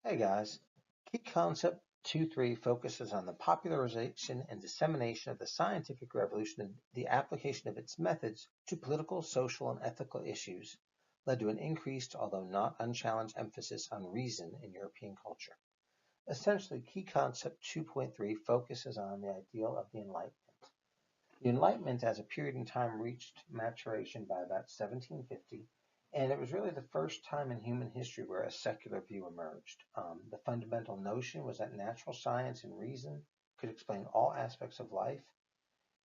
Hey guys, key concept 2.3 focuses on the popularization and dissemination of the scientific revolution and the application of its methods to political, social, and ethical issues led to an increased, although not unchallenged, emphasis on reason in European culture. Essentially, key concept 2.3 focuses on the ideal of the Enlightenment. The Enlightenment as a period in time reached maturation by about 1750, and it was really the first time in human history where a secular view emerged. The fundamental notion was that natural science and reason could explain all aspects of life,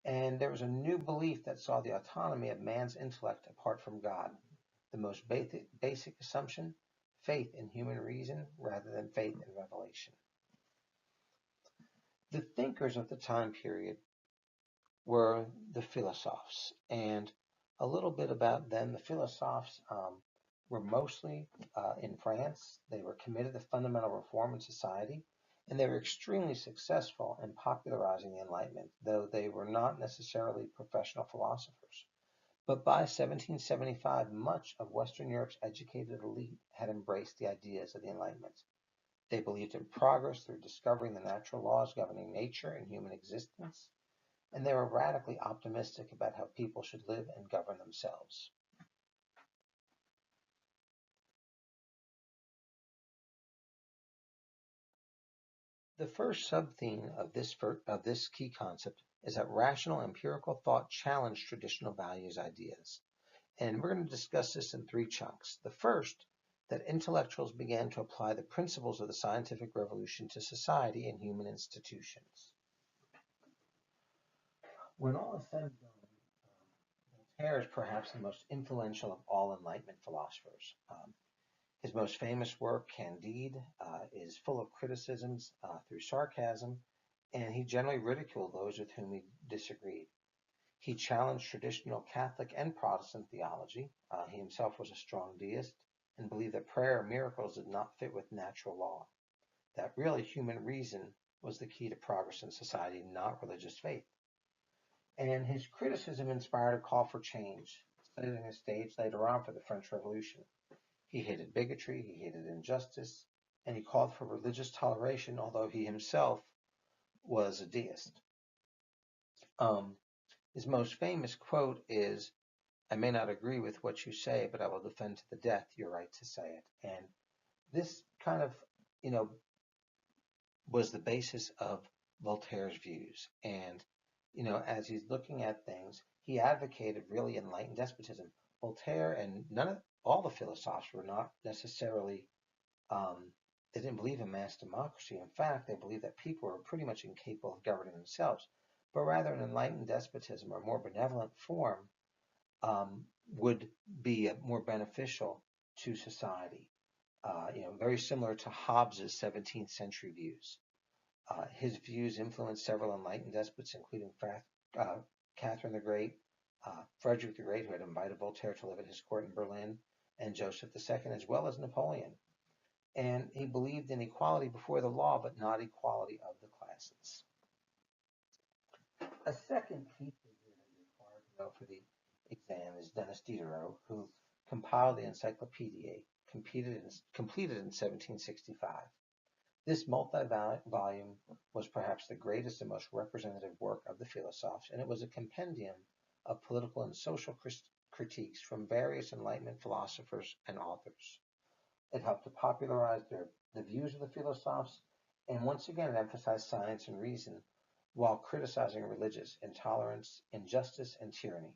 and there was a new belief that saw the autonomy of man's intellect apart from God. The most basic assumption, faith in human reason rather than faith in revelation. The thinkers of the time period were the philosophes. And a little bit about them. The philosophes were mostly in France. They were committed to fundamental reform in society, and they were extremely successful in popularizing the Enlightenment, though they were not necessarily professional philosophers. But by 1775, much of Western Europe's educated elite had embraced the ideas of the Enlightenment. They believed in progress through discovering the natural laws governing nature and human existence, and they were radically optimistic about how people should live and govern themselves. The first subtheme of this key concept is that rational empirical thought challenged traditional values ideas. And we're going to discuss this in three chunks. The first, that intellectuals began to apply the principles of the scientific revolution to society and human institutions. When all is said and done, Voltaire is perhaps the most influential of all Enlightenment philosophers. His most famous work, Candide, is full of criticisms through sarcasm, and he generally ridiculed those with whom he disagreed. He challenged traditional Catholic and Protestant theology. He himself was a strong deist and believed that prayer and miracles did not fit with natural law, that really human reason was the key to progress in society, not religious faith. And his criticism inspired a call for change, setting the stage later on for the French Revolution. He hated bigotry, he hated injustice, and he called for religious toleration, although he himself was a deist. Um, his most famous quote is, "I may not agree with what you say, but I will defend to the death your right to say it." And this kind of, you know, was the basis of Voltaire's views. And, as he's looking at things, he advocated really enlightened despotism. Voltaire and all the philosophers were not necessarily um, they didn't believe in mass democracy. In fact, they believed that people were pretty much incapable of governing themselves, but rather an enlightened despotism or more benevolent form um, would be more beneficial to society. Very similar to Hobbes's 17th century views. His views influenced several enlightened despots, including Catherine the Great, Frederick the Great, who had invited Voltaire to live at his court in Berlin, and Joseph II, as well as Napoleon. And he believed in equality before the law, but not equality of the classes. A second key figure that is required to know for the exam is Denis Diderot, who compiled the Encyclopedia, completed in 1765. This multi-volume was perhaps the greatest and most representative work of the philosophes, and it was a compendium of political and social critiques from various Enlightenment philosophers and authors. It helped to popularize the views of the philosophes, and once again it emphasized science and reason while criticizing religious intolerance, injustice, and tyranny.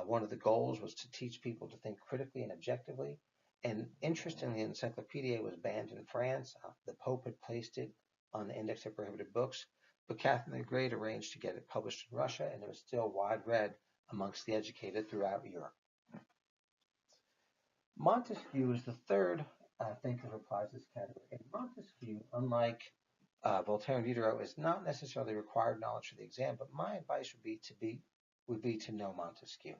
One of the goals was to teach people to think critically and objectively. And interestingly, the encyclopedia was banned in France. The Pope had placed it on the index of prohibited books, but Catherine the Great arranged to get it published in Russia, and it was still wide read amongst the educated throughout Europe. Montesquieu is the third thinker who applies this category. And Montesquieu, unlike Voltaire and Diderot, is not necessarily required knowledge for the exam, but my advice would be to know Montesquieu.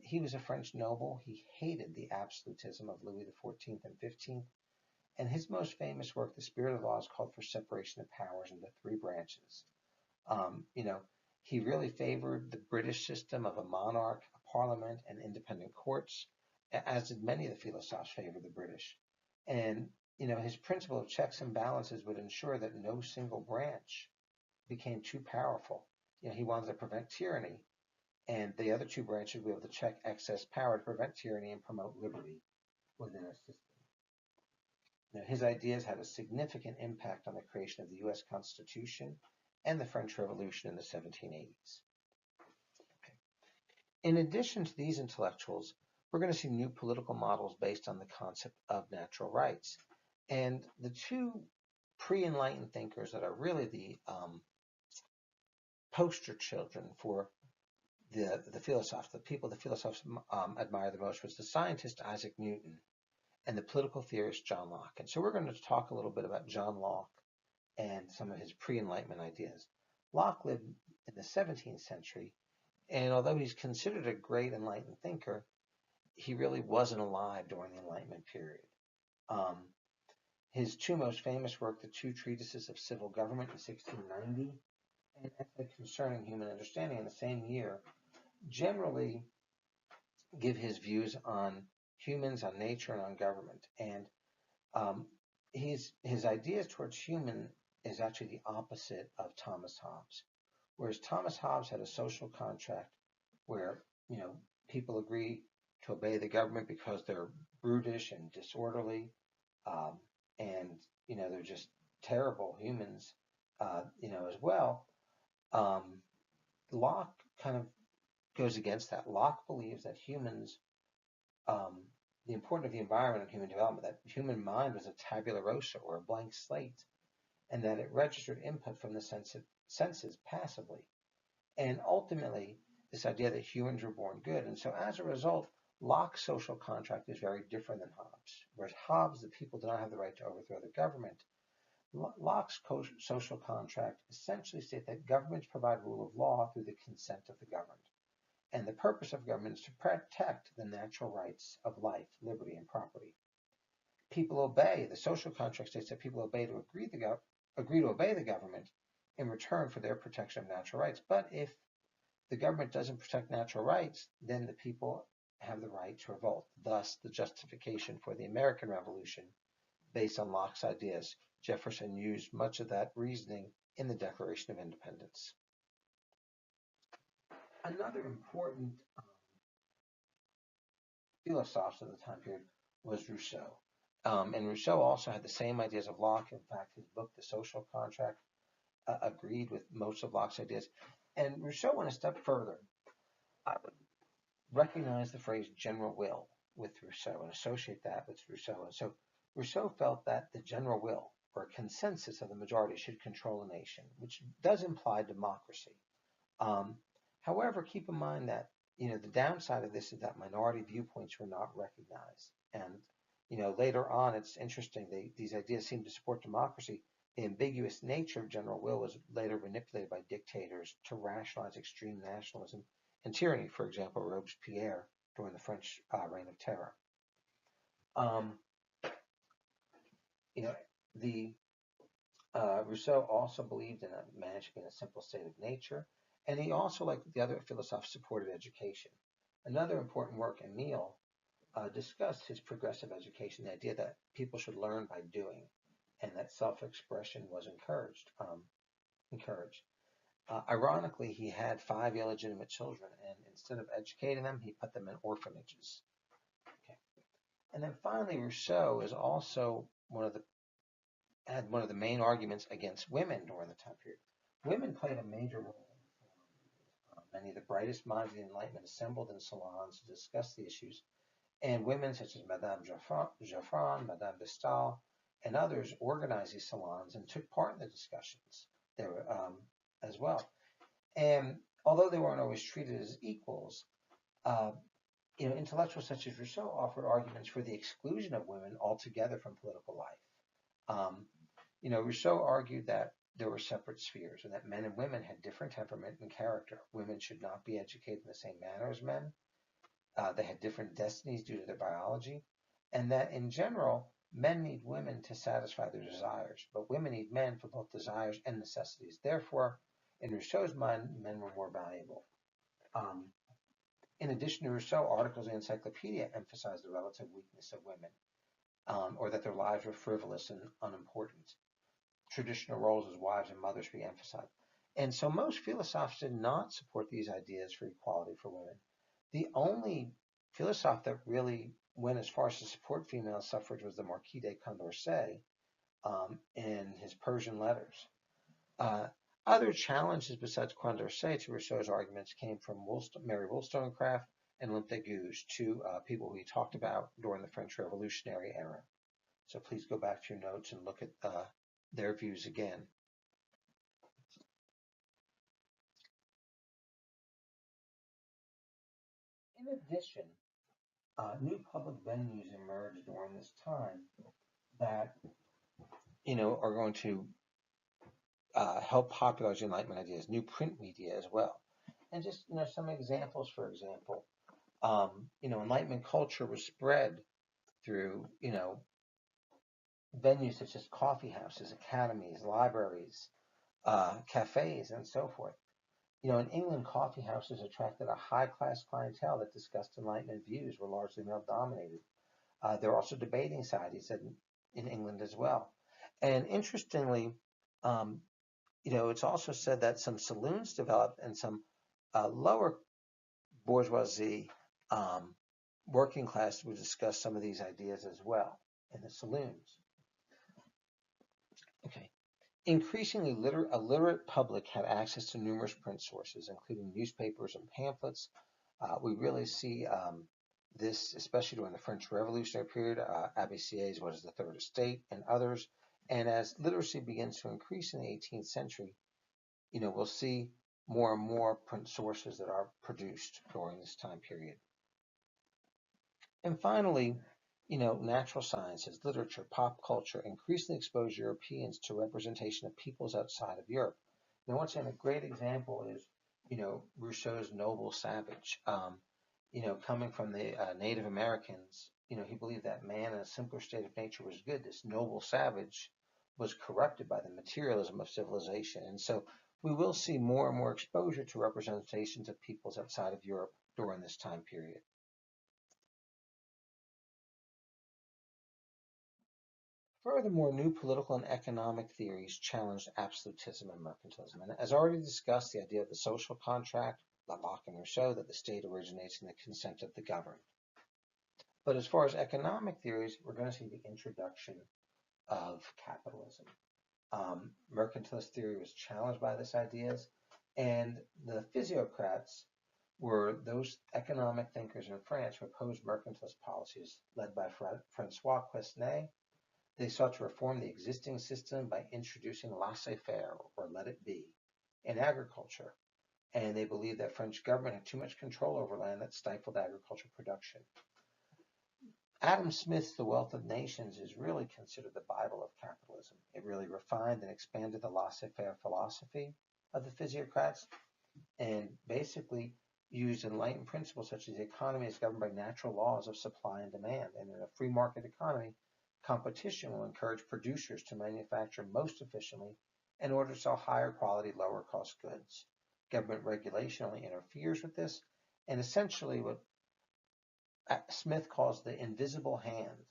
He was a French noble. He hated the absolutism of Louis XIV and XV, and his most famous work, The Spirit of the Laws, called for separation of powers into three branches. Um, you know, he really favored the British system of a monarch, a parliament, and independent courts, as did many of the philosophers favored the British. And his principle of checks and balances would ensure that no single branch became too powerful. He wanted to prevent tyranny, and the other two branches would be able to check excess power to prevent tyranny and promote liberty within a system. His ideas had a significant impact on the creation of the U.S. Constitution and the French Revolution in the 1780s. Okay. In addition to these intellectuals, we're going to see new political models based on the concept of natural rights. And the two pre-Enlightened thinkers that are really the poster children for the philosophers, the people the philosophers admire the most, was the scientist Isaac Newton and the political theorist John Locke. And so we're going to talk a little bit about John Locke and some of his pre-Enlightenment ideas. Locke lived in the 17th century, and although he's considered a great Enlightened thinker, he really wasn't alive during the Enlightenment period. His two most famous work, the two treatises of civil government in 1690 and Ethics Concerning Human Understanding in the same year, generally give his views on humans, on nature, and on government. And his ideas towards human is actually the opposite of Thomas Hobbes. Whereas Thomas Hobbes had a social contract where, people agree to obey the government because they're brutish and disorderly, and, they're just terrible humans, as well. Locke kind of goes against that. Locke believes that humans, the importance of the environment and human development, that human mind was a tabula rasa, or a blank slate, and that it registered input from the senses passively. And ultimately, this idea that humans were born good. And so as a result, Locke's social contract is very different than Hobbes. Whereas Hobbes, the people do not have the right to overthrow the government. Locke's social contract essentially states that governments provide rule of law through the consent of the governed. And the purpose of government is to protect the natural rights of life, liberty, and property. People obey. The social contract states that people agree to obey the government in return for their protection of natural rights. But if the government doesn't protect natural rights, then the people have the right to revolt. Thus, the justification for the American Revolution, based on Locke's ideas. Jefferson used much of that reasoning in the Declaration of Independence. Another important philosopher of the time period was Rousseau. And Rousseau also had the same ideas of Locke. In fact, his book, The Social Contract, agreed with most of Locke's ideas. And Rousseau went a step further. I would recognize the phrase general will with Rousseau and associate that with Rousseau. And so Rousseau felt that the general will, or consensus of the majority, should control a nation, which does imply democracy. However, keep in mind that the downside of this is that minority viewpoints were not recognized. And later on, it's interesting, these ideas seem to support democracy. The ambiguous nature of general will was later manipulated by dictators to rationalize extreme nationalism and tyranny. For example, Robespierre during the French Reign of Terror. Rousseau also believed in a man should be in a simple state of nature, and he also, like the other philosophers, supported education. Another important work, Emile, discussed his progressive education, the idea that people should learn by doing, and that self-expression was encouraged. Ironically, he had 5 illegitimate children, and instead of educating them, he put them in orphanages. Okay. And then finally, Rousseau is also had one of the main arguments against women during the time period. Women played a major role. Many of the brightest minds of the Enlightenment assembled in salons to discuss the issues, and women such as Madame Geoffrin, Madame de Staël, and others organized these salons and took part in the discussions there as well. And although they weren't always treated as equals, intellectuals such as Rousseau offered arguments for the exclusion of women altogether from political life. Rousseau argued that there were separate spheres and that men and women had different temperament and character. Women should not be educated in the same manner as men. They had different destinies due to their biology, and that in general, men need women to satisfy their desires, but women need men for both desires and necessities. Therefore, in Rousseau's mind, men were more valuable. In addition to Rousseau, articles in the encyclopedia emphasized the relative weakness of women. or that their lives were frivolous and unimportant. Traditional roles as wives and mothers be emphasized. And so most philosophers did not support these ideas for equality for women. The only philosopher that really went as far as to support female suffrage was the Marquis de Condorcet in his Persian letters. Uh, Other challenges besides Condorcet to Rousseau's arguments came from Mary Wollstonecraft and Limp de Gouges, two people we talked about during the French Revolutionary era. So please go back to your notes and look at their views again. In addition, new public venues emerged during this time that are going to help popularize Enlightenment ideas. New print media as well, and just some examples. For example, Enlightenment culture was spread through venues such as coffee houses, academies, libraries, cafes, and so forth. In England, coffee houses attracted a high-class clientele that discussed Enlightenment views, were largely male-dominated. There are also debating societies in England as well. And interestingly, um, it's also said that some saloons developed and some lower bourgeoisie working class would discuss some of these ideas as well in the saloons. Okay. Increasingly, a literate public had access to numerous print sources, including newspapers and pamphlets. We really see this, especially during the French Revolutionary period, Abbé Sieyès, what is the Third Estate, and others. And as literacy begins to increase in the 18th century, we'll see more and more print sources that are produced during this time period. And finally, natural sciences, literature, pop culture increasingly expose Europeans to representation of peoples outside of Europe. Now, once again, a great example is, Rousseau's noble savage. Coming from the Native Americans, he believed that man in a simpler state of nature was good. This noble savage was corrupted by the materialism of civilization. And so we will see more and more exposure to representations of peoples outside of Europe during this time period. Furthermore, new political and economic theories challenged absolutism and mercantilism. And as already discussed, the idea of the social contract, Locke and Rousseau, that the state originates in the consent of the governed. But as far as economic theories, we're going to see the introduction of capitalism. Mercantilist theory was challenged by these ideas, and the physiocrats were those economic thinkers in France who opposed mercantilist policies led by Francois Quesnay. They sought to reform the existing system by introducing laissez-faire, or let it be, in agriculture. And they believed that French government had too much control over land that stifled agricultural production. Adam Smith's The Wealth of Nations is really considered the Bible of capitalism. It really refined and expanded the laissez-faire philosophy of the physiocrats and basically used enlightened principles such as the economy is governed by natural laws of supply and demand. And in a free market economy, competition will encourage producers to manufacture most efficiently in order to sell higher quality, lower cost goods. Government regulation only interferes with this, and essentially what Smith calls the invisible hand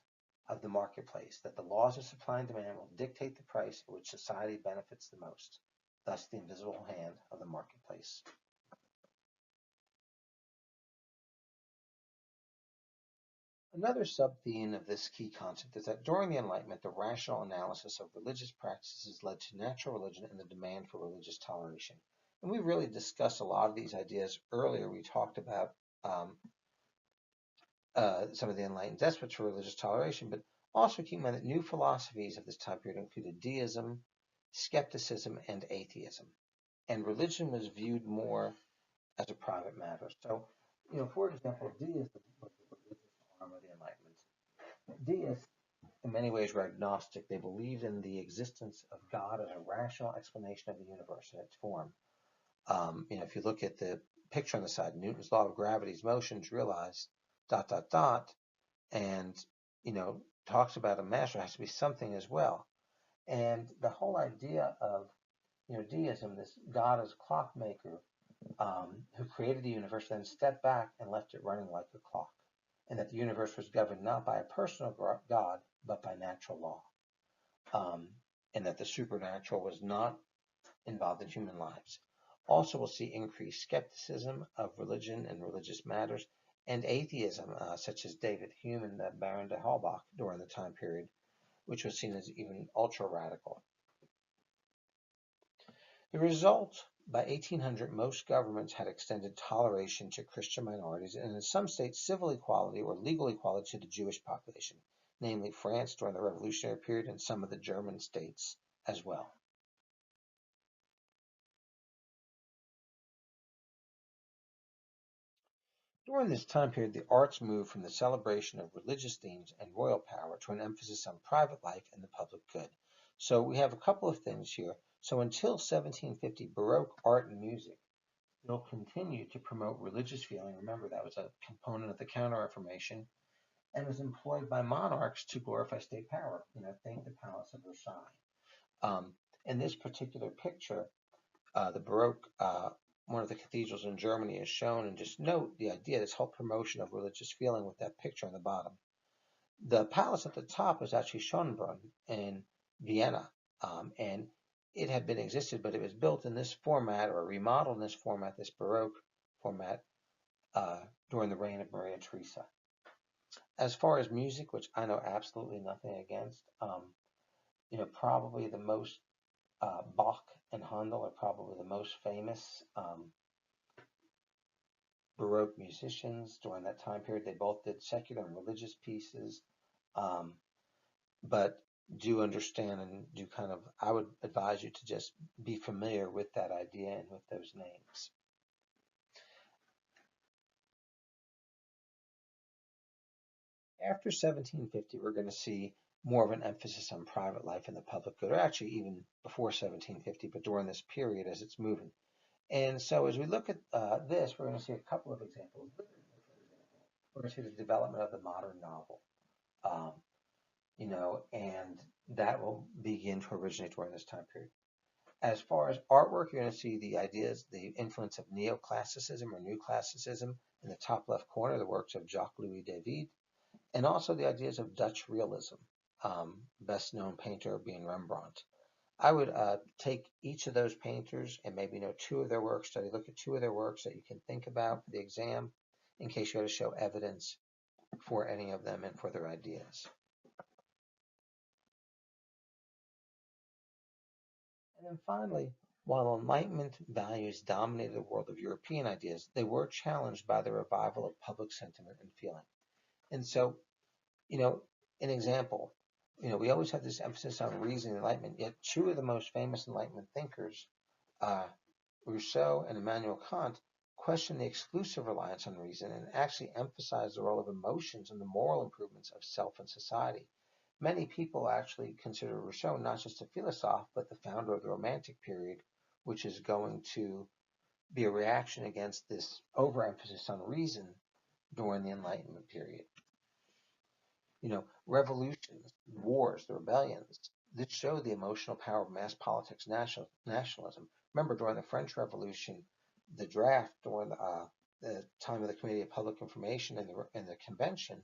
of the marketplace, that the laws of supply and demand will dictate the price at which society benefits the most, thus the invisible hand of the marketplace. Another sub-theme of this key concept is that during the Enlightenment, the rational analysis of religious practices led to natural religion and the demand for religious toleration. And we really discussed a lot of these ideas earlier. We talked about some of the enlightened despots for religious toleration, but also keep in mind that new philosophies of this time period included deism, skepticism, and atheism. And religion was viewed more as a private matter. So, for example, deism was the religious arm of the Enlightenment. Deists, in many ways, were agnostic. They believed in the existence of God as a rational explanation of the universe and its form. If you look at the picture on the side, Newton's law of gravity's motions, realize ... and talks about a master has to be something as well. And the whole idea of deism, this God as clockmaker, who created the universe, then stepped back and left it running like a clock. and that the universe was governed not by a personal God, but by natural law, um, and that the supernatural was not involved in human lives. Also, we'll see increased skepticism of religion and religious matters, and atheism, such as David Hume and Baron de Halbach during the time period, which was seen as even ultra radical. The result, by 1800, most governments had extended toleration to Christian minorities, and in some states, civil equality or legal equality to the Jewish population, namely France during the Revolutionary period and some of the German states as well. During this time period, the arts moved from the celebration of religious themes and royal power to an emphasis on private life and the public good. So we have a couple of things here. So until 1750, Baroque art and music still continued to promote religious feeling. Remember, that was a component of the Counter-Reformation and was employed by monarchs to glorify state power. Think the Palace of Versailles. In this particular picture, the Baroque, one of the cathedrals in Germany is shown, and just note the idea, this whole promotion of religious feeling with that picture on the bottom. The palace at the top is actually Schönbrunn in Vienna, and it had been existed, but it was built in this format or remodeled in this format, this Baroque format, during the reign of Maria Theresa. As far as music, which I know absolutely nothing against, probably the most Bach and Handel are probably the most famous Baroque musicians during that time period. They both did secular and religious pieces, but do understand and do kind of, I would advise you to just be familiar with that idea and with those names. After 1750, we're going to see more of an emphasis on private life and the public good, or actually even before 1750, but during this period as it's moving. And so as we look at this, we're going to see a couple of examples. We're going to see the development of the modern novel, and that will begin to originate during this time period. As far as artwork, you're going to see the ideas, the influence of neoclassicism or new classicism in the top left corner, the works of Jacques-Louis David, and also the ideas of Dutch realism, best known painter being Rembrandt. I would take each of those painters and maybe know two of their works, look at two of their works that you can think about for the exam in case you had to show evidence for any of them and for their ideas. And then finally, while Enlightenment values dominated the world of European ideas, they were challenged by the revival of public sentiment and feeling. And so, an example, we always have this emphasis on reason and enlightenment, yet two of the most famous Enlightenment thinkers, Rousseau and Immanuel Kant, questioned the exclusive reliance on reason and actually emphasized the role of emotions in the moral improvements of self and society. Many people actually consider Rousseau not just a philosopher, but the founder of the Romantic period, which is going to be a reaction against this overemphasis on reason during the Enlightenment period. Revolutions, wars, the rebellions, this showed the emotional power of mass politics, nationalism. Remember, during the French Revolution, the draft during the time of the Committee of Public Information and the convention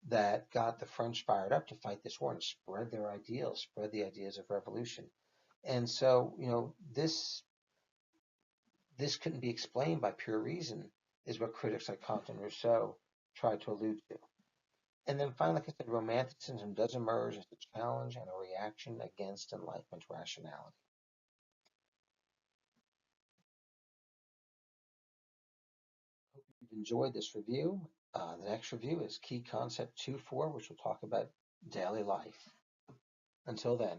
that got the French fired up to fight this war and spread their ideals, spread the ideas of revolution. And so, this couldn't be explained by pure reason, is what critics like Kant and Rousseau tried to allude to. And then finally, like I said, Romanticism does emerge as a challenge and a reaction against Enlightenment rationality. Hope you've enjoyed this review. The next review is Key Concept 2.4, which will talk about daily life. Until then.